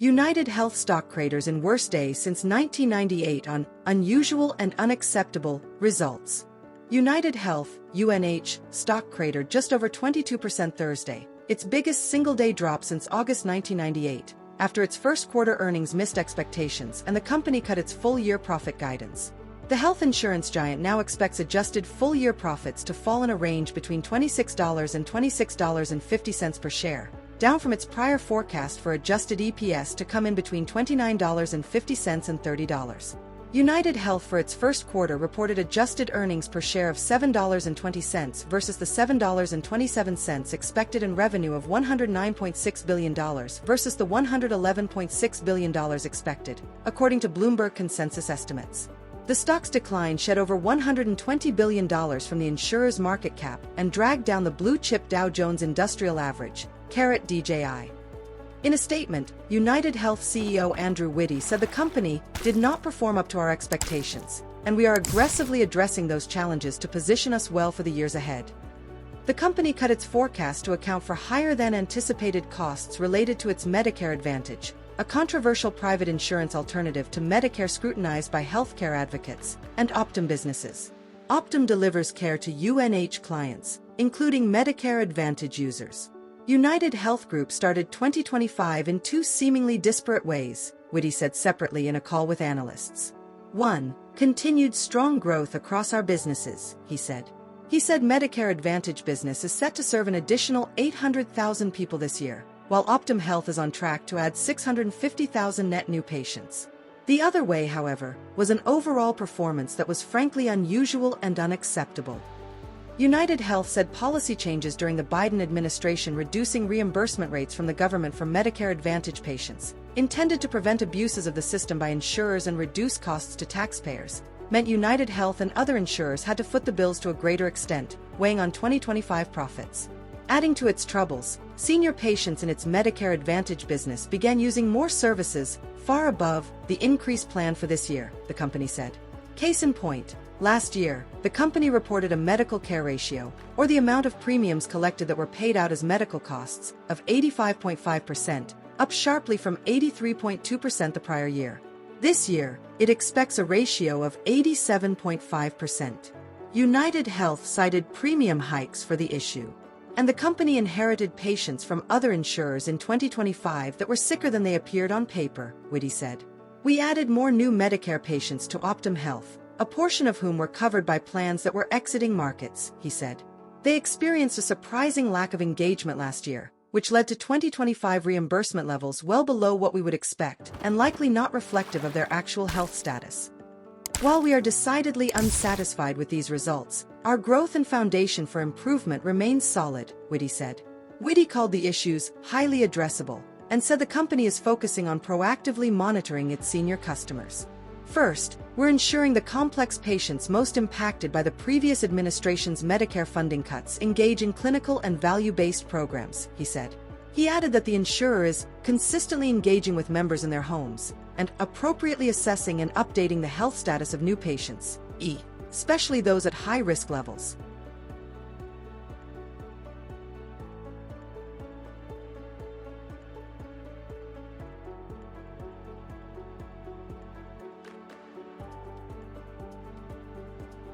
UnitedHealth stock craters in worst day since 1998 on unusual and unacceptable results. UnitedHealth, UNH, stock cratered just over 22% Thursday, its biggest single-day drop since August 1998, after its first quarter earnings missed expectations and the company cut its full-year profit guidance. The health insurance giant now expects adjusted full-year profits to fall in a range between $26 and $26.50 per share, down from its prior forecast for adjusted EPS to come in between $29.50 and $30. UnitedHealth for its first quarter reported adjusted earnings per share of $7.20 versus the $7.27 expected and revenue of $109.6 billion versus the $111.6 billion expected, according to Bloomberg consensus estimates. The stock's decline shed over $120 billion from the insurer's market cap and dragged down the blue-chip Dow Jones Industrial Average, cratered DJI. In a statement, UnitedHealth CEO Andrew Witty said the company did not perform up to our expectations, and we are aggressively addressing those challenges to position us well for the years ahead. The company cut its forecast to account for higher-than-anticipated costs related to its Medicare Advantage, a controversial private insurance alternative to Medicare scrutinized by healthcare advocates and Optum businesses. Optum delivers care to UNH clients, including Medicare Advantage users. UnitedHealth Group started 2025 in two seemingly disparate ways, Witty said separately in a call with analysts. 1. Continued strong growth across our businesses, he said. He said Medicare Advantage business is set to serve an additional 800,000 people this year, while Optum Health is on track to add 650,000 net new patients. The other way, however, was an overall performance that was frankly unusual and unacceptable. UnitedHealth said policy changes during the Biden administration reducing reimbursement rates from the government for Medicare Advantage patients, intended to prevent abuses of the system by insurers and reduce costs to taxpayers, meant UnitedHealth and other insurers had to foot the bills to a greater extent, weighing on 2025 profits. Adding to its troubles, senior patients in its Medicare Advantage business began using more services, far above the increase planned for this year, the company said. Case in point, last year, the company reported a medical care ratio, or the amount of premiums collected that were paid out as medical costs, of 85.5%, up sharply from 83.2% the prior year. This year, it expects a ratio of 87.5%. UnitedHealth cited premium hikes for the issue, and the company inherited patients from other insurers in 2025 that were sicker than they appeared on paper, Witty said. We added more new Medicare patients to Optum Health, a portion of whom were covered by plans that were exiting markets, he said. They experienced a surprising lack of engagement last year, which led to 2025 reimbursement levels well below what we would expect and likely not reflective of their actual health status. While we are decidedly unsatisfied with these results, our growth and foundation for improvement remains solid, Witty said. Witty called the issues highly addressable and said the company is focusing on proactively monitoring its senior customers. First, we're ensuring the complex patients most impacted by the previous administration's Medicare funding cuts engage in clinical and value-based programs, he said. He added that the insurer is consistently engaging with members in their homes and appropriately assessing and updating the health status of new patients, especially those at high-risk levels.